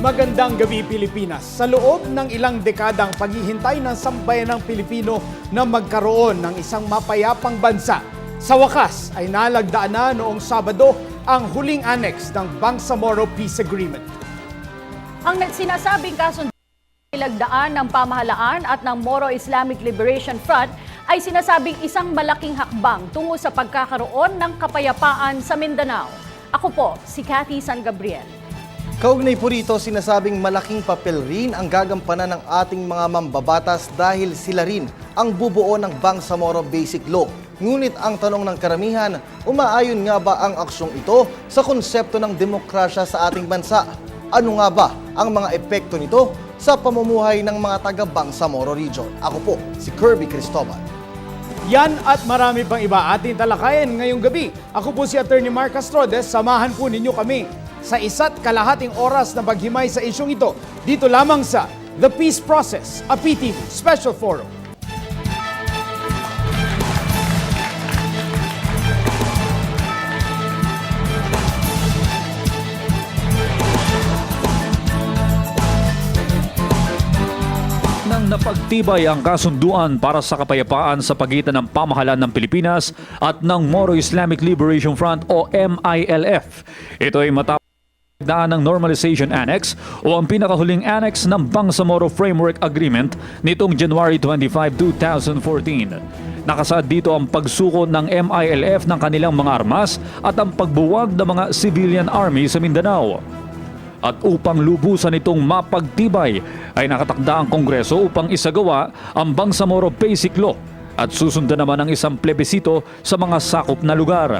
Magandang gabi Pilipinas. Sa loob ng ilang dekadang paghihintay ng sambayanang Pilipino na magkaroon ng isang mapayapang bansa, sa wakas ay nalagdaan na noong Sabado ang huling annex ng Bangsamoro Peace Agreement. Ang sinasabing kasunduan nilagdaan ng pamahalaan at ng Moro Islamic Liberation Front ay sinasabing isang malaking hakbang tungo sa pagkakaroon ng kapayapaan sa Mindanao. Ako po, si Cathy San Gabriel. Kaugnay po rito, sinasabing malaking papel rin ang gagampanan ng ating mga mambabatas dahil sila rin ang bubuo ng Bangsamoro Basic Law. Ngunit ang tanong ng karamihan, umaayon nga ba ang aksyong ito sa konsepto ng demokrasya sa ating bansa? Ano nga ba ang mga epekto nito sa pamumuhay ng mga taga Bangsamoro Region? Ako po, si Kirby Cristobal. Yan at marami pang iba ating talakayan ngayong gabi. Ako po si Attorney Mark Castrodes. Samahan po ninyo kami sa 1.5 oras na paghimay sa isyong ito dito lamang sa The Peace Process, a PTV Special Forum. Nang napagtibay ang kasunduan para sa kapayapaan sa pagitan ng pamahalaan ng Pilipinas at ng Moro Islamic Liberation Front o MILF. Ito ay matapos daan ng Normalization Annex o ang pinakahuling annex ng Bangsamoro Framework Agreement nitong January 25, 2014. Nakasaad dito ang pagsuko ng MILF ng kanilang mga armas at ang pagbuwag ng mga civilian army sa Mindanao. At upang lubusan itong mapagtibay ay nakatakda ang Kongreso upang isagawa ang Bangsamoro Basic Law at susundan naman ang isang plebisito sa mga sakop na lugar.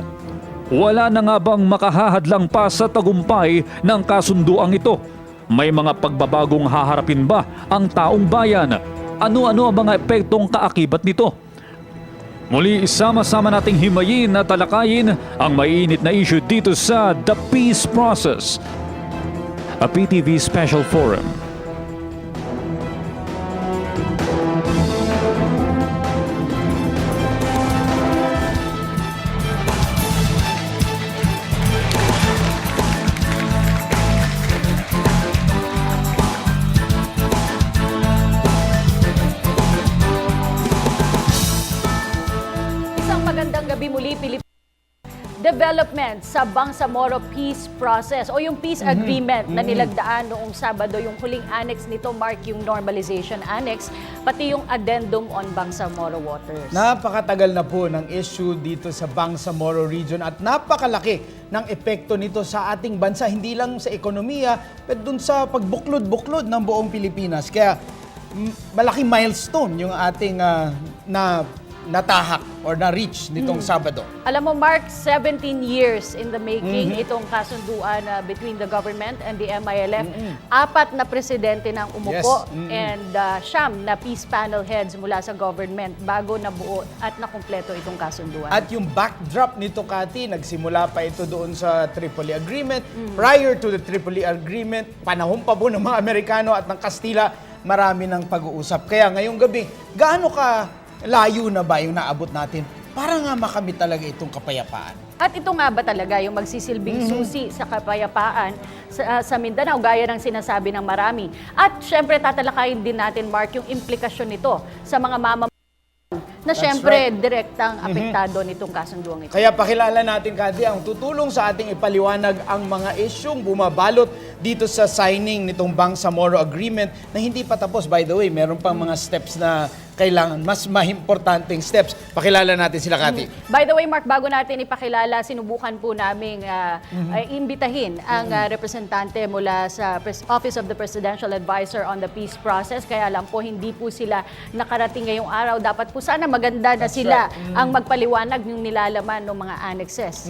Wala na nga bang makahahadlang pa sa tagumpay ng kasunduang ito? May mga pagbabagong haharapin ba ang taong bayan? Ano-ano ang mga epektong kaakibat nito? Muli isama-sama nating himayin at talakayin ang mainit na issue dito sa The Peace Process, a PTV Special Forum. Magandang gabi muli, Pilipinas. Development sa Bangsamoro Peace Process o yung Peace Agreement na nilagdaan noong Sabado, yung huling annex nito, Mark, yung Normalization Annex, pati yung Addendum on Bangsamoro Waters. Napakatagal na po ng issue dito sa Bangsamoro Region at napakalaki ng epekto nito sa ating bansa, hindi lang sa ekonomiya, pero dun sa pagbuklod-buklod ng buong Pilipinas. Kaya malaking milestone yung ating natahak or na-reach nitong Sabado. Alam mo, Mark, 17 years in the making itong kasunduan between the government and the MILF. 4 na presidente nang umupo and 9 na peace panel heads mula sa government bago nabuo at nakumpleto itong kasunduan. At yung backdrop nito, Cathy, nagsimula pa ito doon sa Tripoli Agreement. Prior to the Tripoli Agreement, panahon pa po ng mga Amerikano at ng Kastila, marami ng pag-uusap. Kaya ngayong gabi, gaano ka layo na ba yung naabot natin para nga makamit talaga itong kapayapaan? At ito nga ba talaga yung magsisilbing susi sa kapayapaan sa Mindanao, gaya ng sinasabi ng marami? At syempre tatalakayin din natin, Mark, yung implikasyon nito sa mga mamamayan na syempre direktang apektado nitong kasunduang ito. Kaya pakilala natin, Cathy, ang tutulong sa ating ipaliwanag ang mga isyong bumabalot dito sa signing nitong Bangsamoro Agreement na hindi pa tapos. By the way, meron pang mga steps na kailangan, mas mahimportanteng steps. Pakilala natin sila, Cathy. By the way, Mark, bago natin ipakilala, sinubukan po naming imbitahin ang representante mula sa Office of the Presidential Advisor on the Peace Process. Kaya lang po, hindi po sila nakarating ngayong araw. Dapat po sana maganda na sila ang magpaliwanag ng nilalaman ng mga annexes.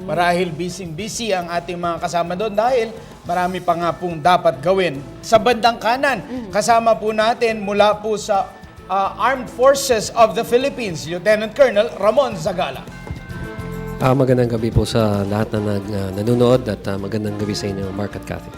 Marahil busy ang ating mga kasama doon dahil marami pa nga pong dapat gawin. Sa bandang kanan, kasama po natin mula po sa Armed Forces of the Philippines, Lieutenant Colonel Ramon Zagala. Magandang gabi po sa lahat na nanonood at magandang gabi sa inyo, Mark at Cathy.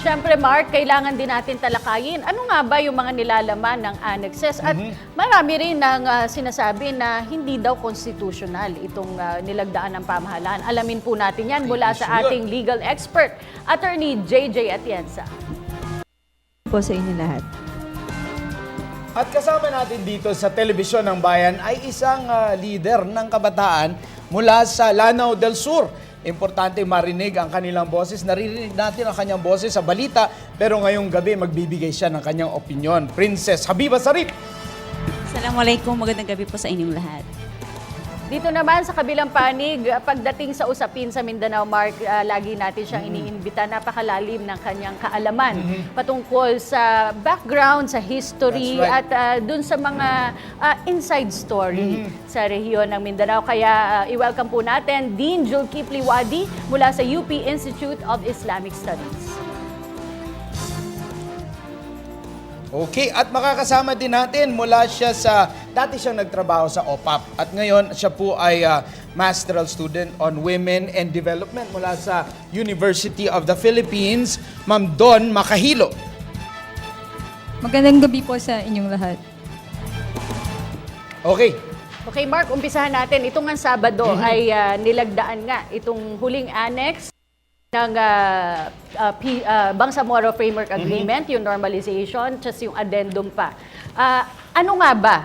Siyempre, Mark, kailangan din natin talakayin. Ano nga ba yung mga nilalaman ng annexes? At marami rin nang sinasabi na hindi daw constitutional itong nilagdaan ng pamahalaan. Alamin po natin yan mula sa ating legal expert, Attorney JJ Atienza. Po sa inyo lahat. At kasama natin dito sa Telebisyon ng Bayan ay isang leader ng kabataan mula sa Lanao del Sur. Importante marinig ang kanilang boses. Naririnig natin ang kanyang boses sa balita, pero ngayong gabi magbibigay siya ng kanyang opinion. Princess Habiba Sarip. Assalamualaikum, magandang gabi po sa inyong lahat. Dito naman sa kabilang panig, pagdating sa usapin sa Mindanao, Mark, lagi natin siyang iniimbita. Napakalalim ng kanyang kaalaman patungkol sa background, sa history, That's right. at dun sa mga inside story sa rehiyon ng Mindanao. Kaya i-welcome po natin Dean Julkipli Wadi mula sa UP Institute of Islamic Studies. Okay, at makakasama din natin mula siya sa, dati siyang nagtrabaho sa OPAP at ngayon siya po ay Masteral Student on Women and Development mula sa University of the Philippines, Ma'am Don Makahilo. Magandang gabi po sa inyong lahat. Okay, Okay, Mark, umpisahan natin. Itong nga Sabado ay nilagdaan nga itong huling annex ng Bangsamoro Framework Agreement, yung normalization, just yung addendum pa. Ano nga ba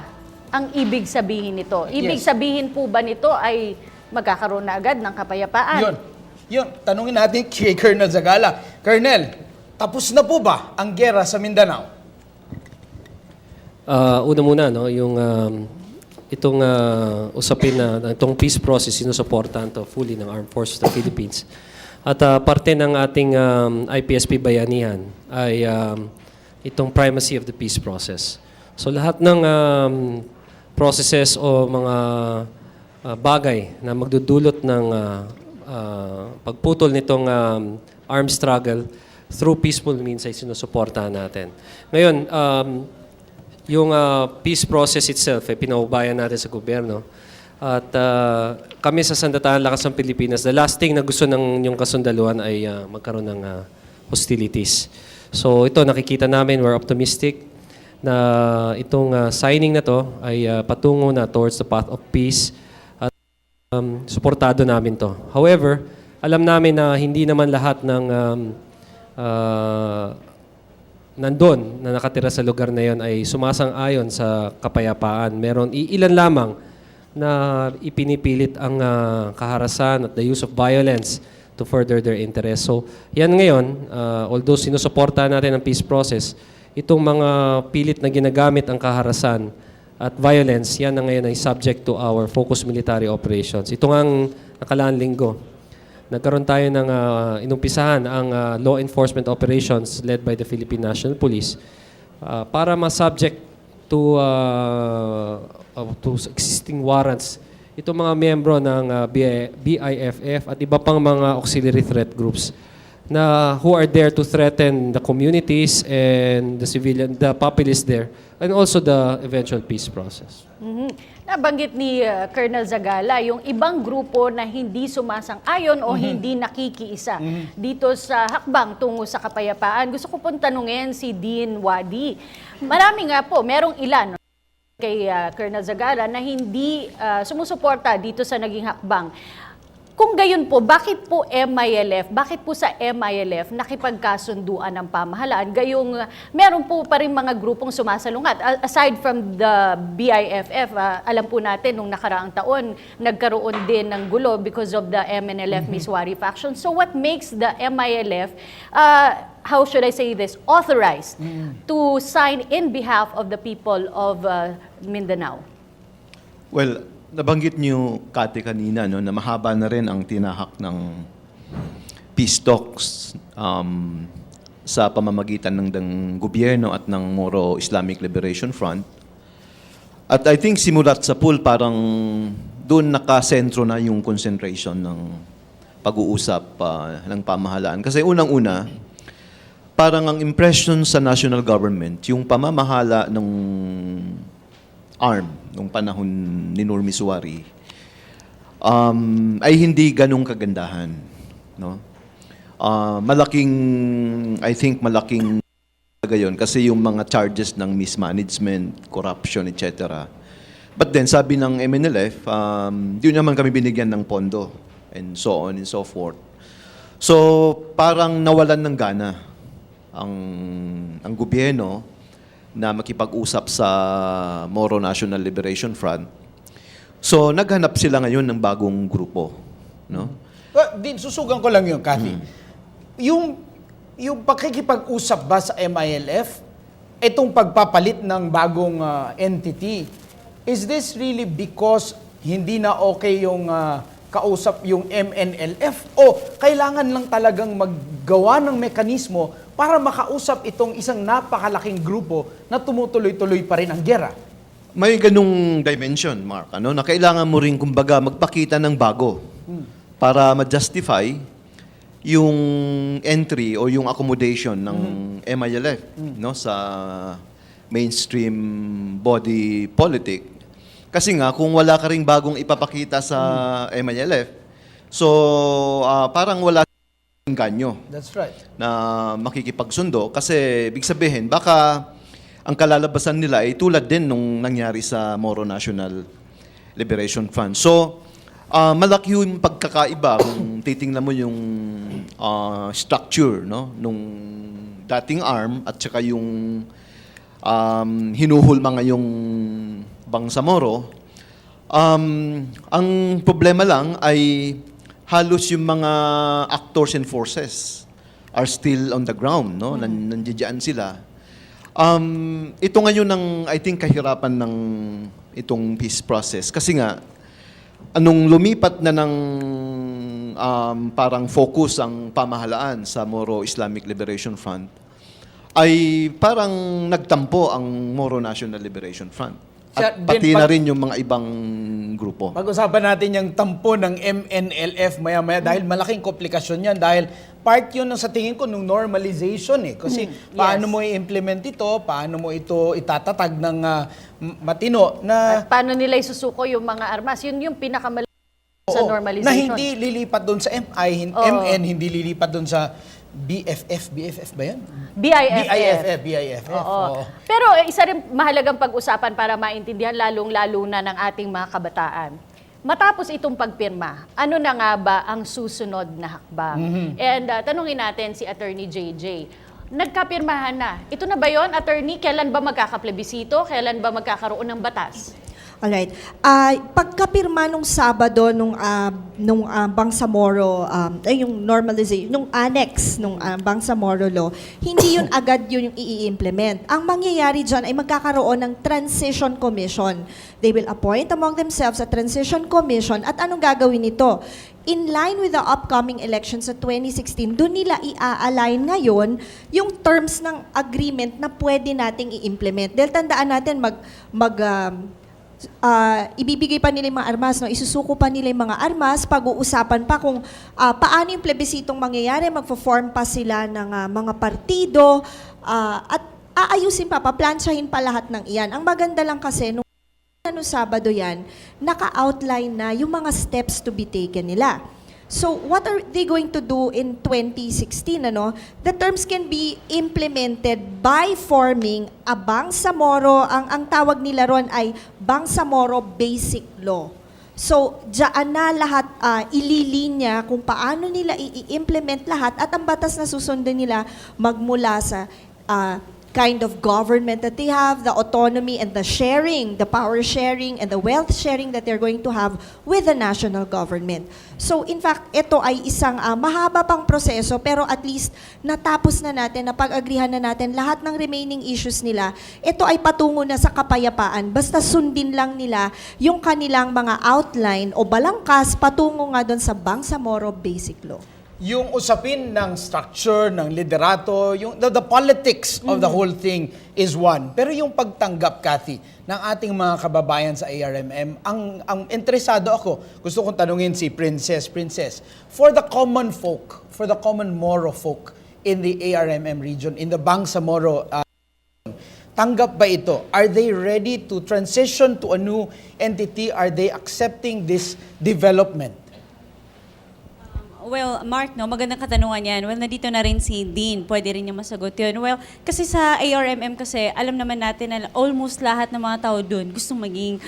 ang ibig sabihin nito? Ibig Yes. sabihin po ba nito ay magkakaroon na agad ng kapayapaan? Yun, tanungin natin kay Colonel Zagala. Colonel, tapos na po ba ang gera sa Mindanao? Una muna, no, yung itong usapin na itong peace process sinusuportahan to fully ng Armed Forces of the Philippines. At parte ng ating IPSP Bayanihan ay itong primacy of the peace process. So lahat ng processes o mga bagay na magdudulot ng pagputol nitong armed struggle through peaceful means ay sinusuportahan natin. Ngayon, yung peace process itself, pinaubayan natin sa gobyerno. At kami sa Sandatahang Lakas ng Pilipinas, the last thing na gusto ng yung kasundaluhan ay magkaroon ng hostilities. So ito, nakikita namin, we're optimistic na itong signing na to ay patungo na towards the path of peace at suportado namin to. However, alam namin na hindi naman lahat ng nandun na nakatira sa lugar na yon ay sumasang-ayon sa kapayapaan. Meron ilan lamang na ipinipilit ang kaharasan at the use of violence to further their interest. So, yan ngayon, although sinusuportahan natin ang peace process, itong mga pilit na ginagamit ang kaharasan at violence, yan na ngayon ay subject to our focused military operations. Ito ang nakalaang linggo. Nagkaroon tayo ng inumpisahan ang law enforcement operations led by the Philippine National Police para ma-subject to existing warrants itong mga miyembro ng BIFF at iba pang mga auxiliary threat groups na who are there to threaten the communities and the populace there, and also the eventual peace process. Nabanggit ni Colonel Zagala yung ibang grupo na hindi sumasang-ayon o hindi nakikiisa dito sa hakbang tungo sa kapayapaan. Gusto ko pong tanungin si Dean Wadi. Marami nga po, merong ilan kay Colonel Zagala na hindi sumusuporta dito sa naging hakbang. Kung gayon po, bakit po MILF, bakit po sa MILF nakipagkasunduan ng pamahalaan? Gayong meron po pa rin mga grupong sumasalungat. Aside from the BIFF, alam po natin nung nakaraang taon, nagkaroon din ng gulo because of the MNLF Miswari faction. So what makes the MILF, how should I say this, authorized to sign in behalf of the people of Mindanao? Well, nabanggit niyo, Kate, kanina, no, na mahaba na rin ang tinahak ng peace talks sa pamamagitan ng gobyerno at ng Moro Islamic Liberation Front. At I think simulat sa pool, parang doon nakasentro na yung concentration ng pag-uusap ng pamahalaan. Kasi unang-una, parang ang impression sa national government, yung pamamahala ng ARM nung panahon ni Nur Miswari ay hindi ganong kagandahan, no? I think malaking gayon kasi yung mga charges ng mismanagement, corruption, etc. But then, sabi ng MNLF, di naman kami binigyan ng pondo and so on and so forth. So, parang nawalan ng gana ang gobyerno na makipag-usap sa Moro National Liberation Front. So, naghanap sila ngayon ng bagong grupo. No? Susugan ko lang yun, Cathy. Yung pakikipag-usap ba sa MILF, itong pagpapalit ng bagong entity, is this really because hindi na okay yung kausap yung MNLF o kailangan lang talagang maggawa ng mekanismo para makausap itong isang napakalaking grupo na tumutuloy-tuloy pa rin ang gera? May ganung dimension, Mark, na kailangan mo rin kumbaga magpakita ng bago para ma-justify yung entry o yung accommodation ng MILF sa mainstream body politic. Kasi nga, kung wala ka ring bagong ipapakita sa MILF, so parang wala ganyo That's right. na makikipagsundo. Kasi, big sabihin, baka ang kalalabasan nila ay tulad din nung nangyari sa Moro National Liberation Front. So, malaki yung pagkakaiba kung titingnan mo yung structure nung dating arm at saka yung hinuhulma ngayong Bangsamoro. Ang problema lang ay halos yung mga actors and forces are still on the ground, nandiyan sila. Ito ngayon ang I think kahirapan ng itong peace process kasi nga anong lumipat na ng parang focus ang pamahalaan sa Moro Islamic Liberation Front ay parang nagtampo ang Moro National Liberation Front. At pati na rin yung mga ibang grupo. Pag-usapan natin yung tampo ng MNLF maya-maya dahil malaking komplikasyon yan dahil part yun sa tingin ko nung normalization Kasi paano mo i-implement ito, paano mo ito itatatag ng matino na... At paano nila isusuko yung mga armas? Yun yung pinakamalaki sa normalization. Na hindi lilipat doon sa MN, hindi lilipat doon sa BFF ba yan? BIFF. Oo. Pero isa rin mahalagang pag-usapan para maintindihan lalong-lalo na ng ating mga kabataan. Matapos itong pagpirma, ano na nga ba ang susunod na hakbang? And tanungin natin si Attorney JJ. Nagkapirmahan na. Ito na ba yon, Attorney? Kailan ba magkakaplebisito? Kailan ba magkakaroon ng batas? Alright. Pagkapirma nung Sabado nung Bangsamoro, yung normalization, nung annex nung Bangsamoro law, hindi yun agad yun yung i-implement. Ang mangyayari dyan ay magkakaroon ng transition commission. They will appoint among themselves a transition commission at anong gagawin nito? In line with the upcoming elections sa 2016, doon nila i-align ngayon yung terms ng agreement na pwede nating i-implement. Dahil tandaan natin, ibibigay pa nila yung mga armas, isusuko pa nila yung mga armas, pag-uusapan pa kung paano yung plebisitong mangyayari, magpo-form pa sila ng mga partido, at aayusin pa, paplansyahin pa lahat ng iyan. Ang maganda lang kasi, nung Sabado yan, naka-outline na yung mga steps to be taken nila. So, what are they going to do in 2016? The terms can be implemented by forming a Bangsamoro. Ang tawag nila ron ay Bangsamoro Basic Law. So, diyan na lahat ililinya kung paano nila i-implement lahat at ang batas na susundin nila magmula sa kind of government that they have, the autonomy and the sharing, the power sharing and the wealth sharing that they're going to have with the national government. So in fact, ito ay isang mahaba pang proseso pero at least natapos na natin, napag-agrihan na natin lahat ng remaining issues nila. Ito ay patungo na sa kapayapaan. Basta sundin lang nila yung kanilang mga outline o balangkas patungo nga doon sa Bangsamoro Basic Law. Yung usapin ng structure, ng liderato, yung the politics of the whole thing is one. Pero yung pagtanggap, Cathy, ng ating mga kababayan sa ARMM, ang interesado ako, gusto kong tanungin si Princess, for the common folk, for the common Moro folk in the ARMM region, in the Bangsamoro tanggap ba ito? Are they ready to transition to a new entity? Are they accepting this development? Well, Mark, no, magandang katanungan yan. Well, nandito na rin si Dean. Pwede rin niya masagot yun. Well, kasi sa ARMM kasi, alam naman natin na almost lahat ng mga tao dun gusto maging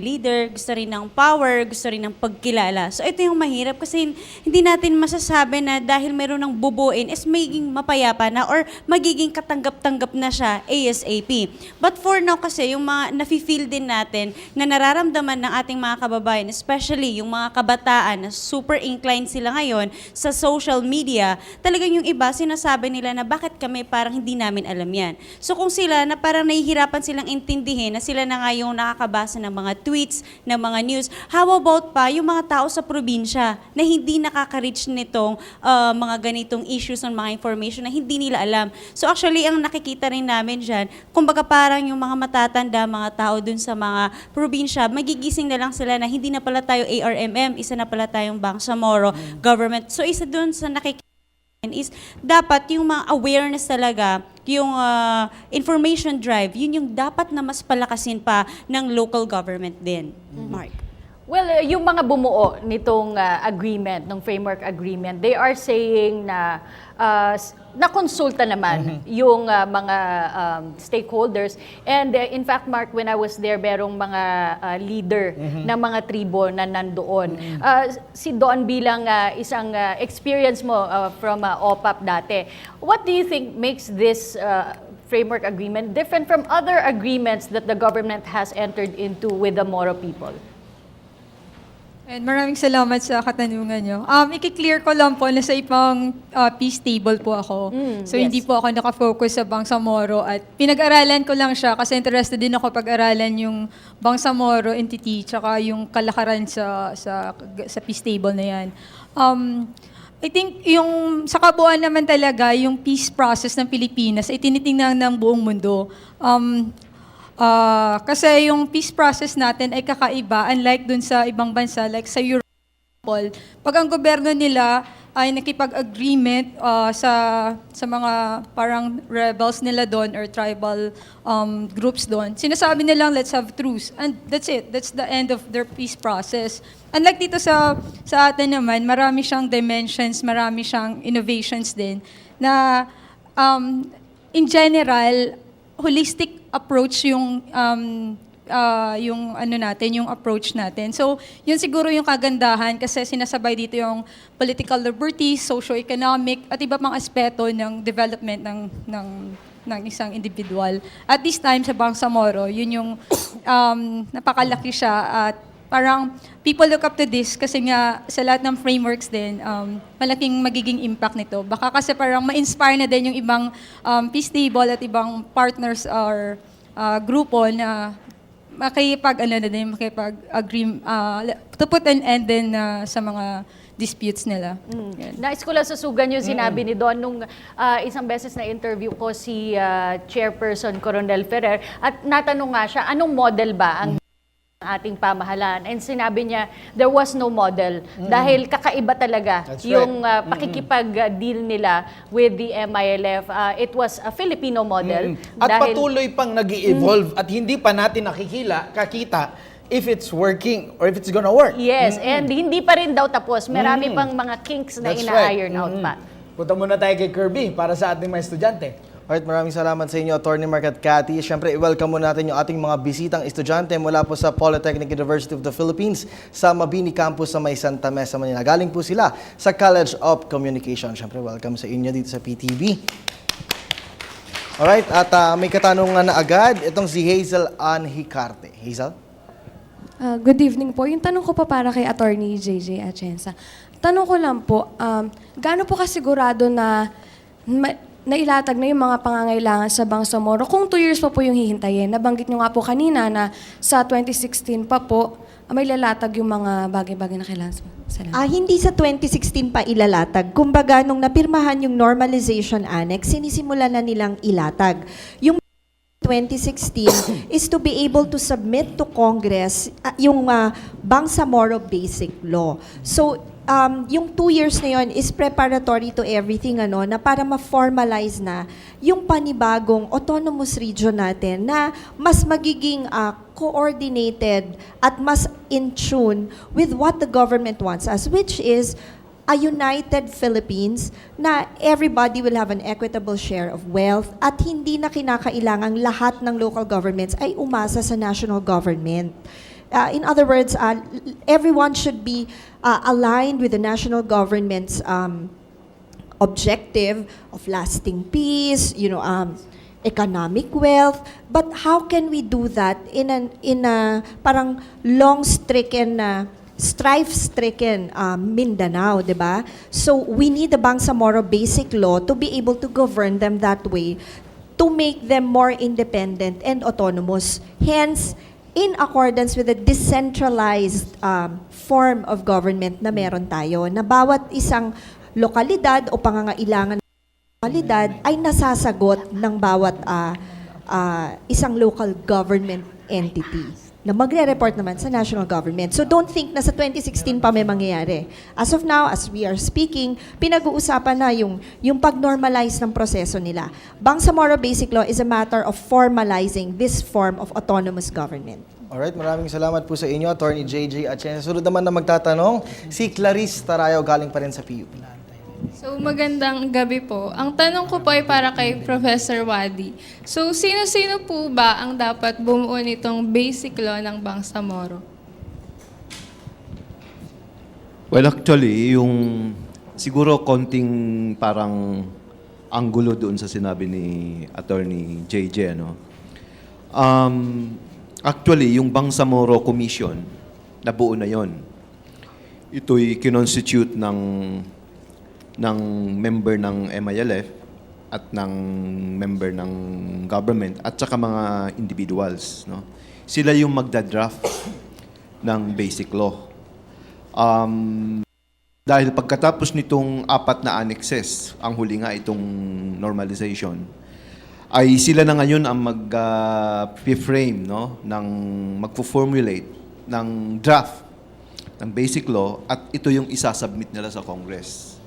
leader, gusto rin ng power, gusto rin ng pagkilala. So, ito yung mahirap kasi hindi natin masasabi na dahil meron ng bubuin is magiging mapayapa na or magiging katanggap-tanggap na siya ASAP. But for now kasi, yung mga nafe-feel din natin na nararamdaman ng ating mga kababayan, especially yung mga kabataan na super inclined sila ngayon sa social media, talagang yung iba sinasabi nila na bakit kami parang hindi namin alam yan. So kung sila na parang nahihirapan silang intindihin na sila na nga yung nakakabasa ng mga tweets, ng mga news, how about pa yung mga tao sa probinsya na hindi nakaka-reach nitong mga ganitong issues ng mga information na hindi nila alam. So actually, ang nakikita rin namin dyan, kumbaga parang yung mga matatanda, mga tao dun sa mga probinsya, magigising na lang sila na hindi na pala tayo ARMM, isa na pala tayong Bangsamoro government. So isa dun sa nakikita is dapat yung mga awareness talaga, yung information drive, yun yung dapat na mas palakasin pa ng local government din. Mark. Well, yung mga bumuo nitong agreement, ng framework agreement, they are saying na nakonsulta naman yung mga stakeholders. And in fact, Mark, when I was there, merong mga leader ng mga tribo na nandoon. Si Don bilang isang experience mo from OPAP dati, what do you think makes this framework agreement different from other agreements that the government has entered into with the Moro people? And maraming salamat sa katanungan nyo. I-clear ko lang po na sa ibang peace table po ako. So yes. hindi po ako nakafocus sa Bangsamoro at pinag-aralan ko lang siya kasi interested din ako pag-aralan yung Bangsamoro entity tsaka yung kalakaran sa peace table na yan. I think yung sa kabuuan naman talaga, yung peace process ng Pilipinas ay tinitingnan ng buong mundo. Kasi yung peace process natin ay kakaiba, unlike dun sa ibang bansa, like sa Europe. Pag ang gobyerno nila ay nakipag-agreement sa mga parang rebels nila doon or tribal groups doon, sinasabi nilang let's have truce. And that's it. That's the end of their peace process. Unlike dito sa atin naman, marami siyang dimensions, marami siyang innovations din na in general, holistic approach yung yung approach natin. So, yun siguro yung kagandahan kasi sinasabay dito yung political liberty, socio-economic at iba pang aspeto ng development ng isang individual. At this time sa Bangsamoro, yun yung napakalaki siya at parang people look up to this kasi nga sa lahat ng frameworks din, malaking magiging impact nito. Baka kasi parang ma-inspire na din yung ibang peace table at ibang partners or grupo na makipag-agree, to put an end din sa mga disputes nila. Nais ko lang sasugan yung sinabi ni Don nung isang beses na interview ko si Chairperson Coronel Ferrer at natanong nga siya, anong model ba ang ating pamahalaan? And sinabi niya, there was no model dahil kakaiba talaga That's yung pakikipag-deal nila with the MILF. It was a Filipino model. At dahil, patuloy pang nag-i-evolve at hindi pa natin kakita if it's working or if it's gonna work. yes, and hindi pa rin daw tapos. Marami pang mga kinks na That's right. ina-iron out pa. Punta muna tayo kay Kirby para sa ating mga estudyante. Alright, maraming salamat sa inyo, Attorney Mark at Cathy. Siyempre, i-welcome mo natin yung ating mga bisitang estudyante mula po sa Polytechnic University of the Philippines sa Mabini Campus sa May Santa Mesa, Manila. Galing po sila sa College of Communication. Siyempre, welcome sa inyo dito sa PTV. Alright, at may katanungan na agad. Itong si Hazel Ann Hicarte. Hazel? Good evening po. Yung tanong ko pa para kay Attorney JJ Atienza. Tanong ko lang po, gaano po kasigurado na nailatag na yung mga pangangailangan sa Bangsamoro kung 2 years pa po yung hihintayin? Nabanggit nyo nga po kanina na sa 2016 pa po, may lalatag yung mga bagay-bagay na kailangan. Salamat. Hindi sa 2016 pa ilalatag. Kumbaga, nung napirmahan yung Normalization Annex, sinisimula na nilang ilatag. Yung 2016 is to be able to submit to Congress yung Bangsamoro Basic Law. So, yung 2 years na yun is preparatory to everything na para ma-formalize na yung panibagong autonomous region natin na mas magiging coordinated at mas in tune with what the government wants us, which is a united Philippines na everybody will have an equitable share of wealth at hindi na kinakailangang lahat ng local governments ay umasa sa national government. In other words, everyone should be aligned with the national government's objective of lasting peace, economic wealth. But how can we do that in a parang long-stricken, strife-stricken Mindanao, di ba? So we need the Bangsamoro Basic Law to be able to govern them that way, to make them more independent and autonomous. Hence, in accordance with the decentralized form of government na meron tayo, na bawat isang lokalidad o pangangailangan ng lokalidad ay nasasagot ng bawat isang local government entity na magre-report naman sa national government. So don't think na sa 2016 pa may mangyayari. As of now, as we are speaking, pinag-uusapan na yung pag-normalize ng proseso nila. Bangsamoro Basic Law is a matter of formalizing this form of autonomous government. Alright, maraming salamat po sa inyo, Attorney JJ Atienza. Sunod naman na magtatanong, si Clarice Tarayo, galing pa rin sa PUP. So, magandang gabi po. Ang tanong ko po ay para kay Professor Wadi. So, sino-sino po ba ang dapat bumuo nitong basic law ng Bangsamoro? Well, actually, siguro konting parang anggulo doon sa sinabi ni Attorney JJ, ano? Actually, yung Bangsamoro Commission, nabuo na yon. Ito'y kinonstitute ng member ng MILF at ng member ng government at saka mga individuals, no? Sila yung magda-draft ng basic law. Dahil pagkatapos nitong 4 na annexes, ang huli nga itong normalization, ay sila na ngayon ang mag-frame, no, magpo-formulate ng draft ng basic law at ito yung isasubmit nila sa Congress.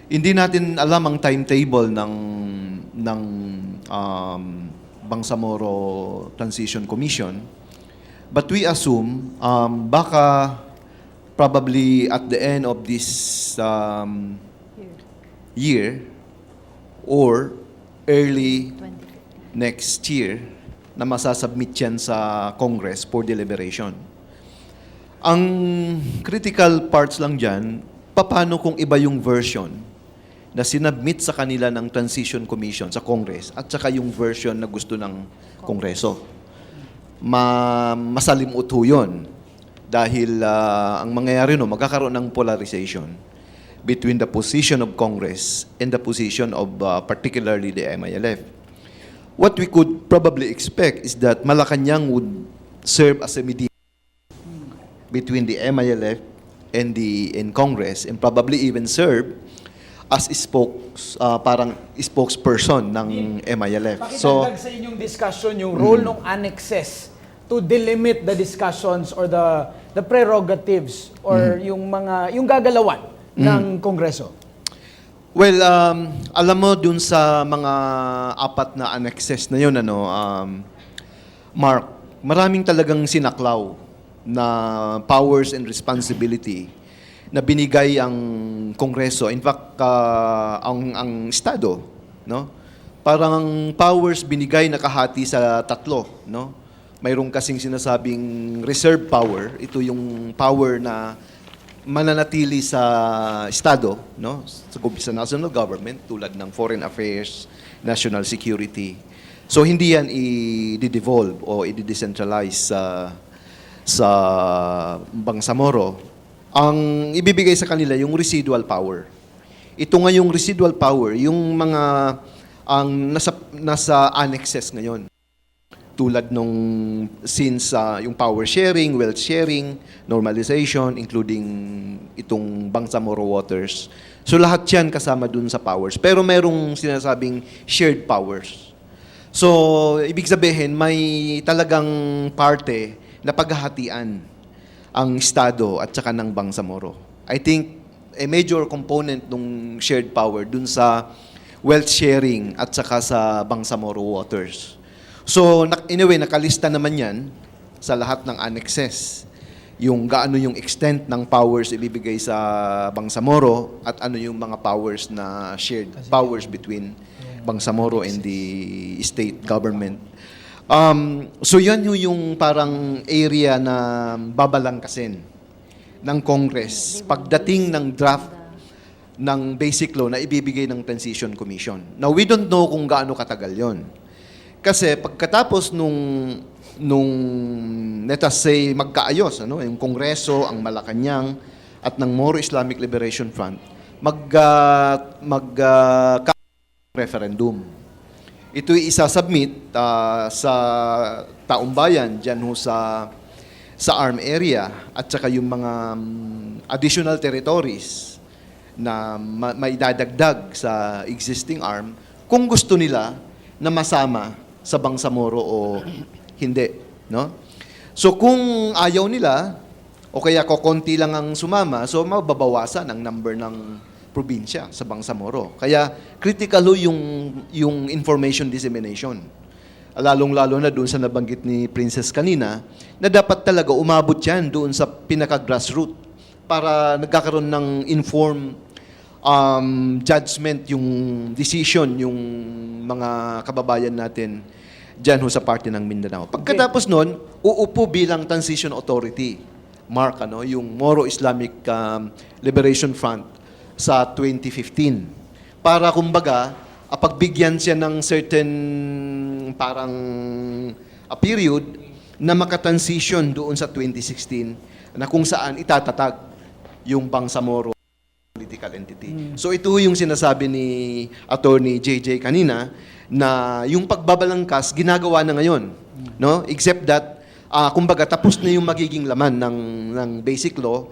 Hindi natin alam ang timetable ng Bangsamoro Transition Commission, but we assume baka probably at the end of this year or early next year na masasubmit yan sa Congress for deliberation. Ang critical parts lang dyan, paano kung iba yung version na sinubmit sa kanila ng Transition Commission sa Congress at saka yung version na gusto ng Kongreso. Masalimuot ho yun. Dahil ang mangyayari magkakaroon ng polarization between the position of Congress and the position of particularly the MILF. What we could probably expect is that Malacanang would serve as a mediator between the MILF and Congress and probably even serve as parang spokesperson ng MILF. Pakitagdag sa inyong discussion yung role ng annexes to delimit the discussions or the prerogatives or yung gagalawan ng Kongreso. Well, alam mo dun sa mga 4 na annexes na yun, Mark, maraming talagang sinaklaw na powers and responsibility na binigay ang Kongreso. In fact, ang Estado, no? Parang ang powers binigay nakahati sa 3, no? Mayroong kasing sinasabing reserve power. Ito yung power na mananatili sa Estado, no? Sa national government, tulad ng foreign affairs, national security. So, hindi yan i-devolve o i-decentralize sa Bangsamoro. Ang ibibigay sa kanila yung residual power. Ito nga yung residual power, yung mga ang nasa annexes ngayon. Tulad nung since yung power sharing, wealth sharing, normalization, including itong Bangsamoro Waters. So lahat yan kasama dun sa powers. Pero merong sinasabing shared powers. So ibig sabihin may talagang parte na paghahatian ang Estado at saka ng Bangsamoro. I think a major component ng shared power dun sa wealth sharing at saka sa Bangsamoro Waters. So, in a way, nakalista naman yan sa lahat ng annexes. yung gaano yung extent ng powers ibibigay sa Bangsamoro at ano yung mga powers na shared powers between Bangsamoro and the state government. So yan yung parang area na babalangkasin ng Congress pagdating ng draft ng basic law na ibibigay ng Transition Commission. Now, we don't know kung gaano katagal yon. Kasi pagkatapos nung let us say, magkaayos, yung Kongreso, ang Malacanang, at ng Moro Islamic Liberation Front, referendum. Ito'y isasubmit sa taong bayan dyan sa ARM area at saka yung mga additional territories na may dadagdag sa existing ARM kung gusto nila na masama sa Bangsamoro o hindi, no? So kung ayaw nila o kaya kokonti lang ang sumama, so mababawasan ang number ng probinsya sa Bangsamoro. Kaya critical yung information dissemination. Lalong-lalo na doon sa nabanggit ni Princess kanina, na dapat talaga umabot yan doon sa pinaka-grassroots para nagkakaroon ng informed judgment, yung decision, yung mga kababayan natin dyan ho sa parte ng Mindanao. Pagkatapos nun, uupo bilang Transition Authority, Mark, yung Moro Islamic Liberation Front sa 2015. Para kumbaga, pagbigyan siya ng certain parang period na makatransition doon sa 2016 na kung saan itatatag yung Bangsamoro political entity. So ito yung sinasabi ni Attorney JJ kanina na yung pagbabalangkas ginagawa na ngayon, no? Except that kumbaga tapos na yung magiging laman ng basic law,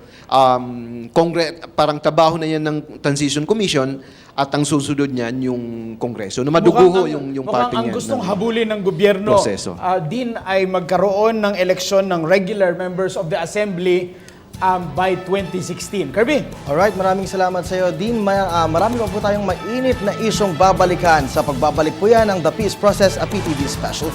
parang trabaho na yan ng Transition Commission at ang susunod niyan yung Kongreso. Na maduguho yung parte ang niyan. gustong habulin ng gobyerno proseso. din ay magkaroon ng eleksyon ng regular members of the Assembly by 2016. Kirby? Alright, maraming salamat sa iyo, Dean. Marami pa po tayong mainit na isyong babalikan sa pagbabalik po yan ng The Peace Process, a PTV Special.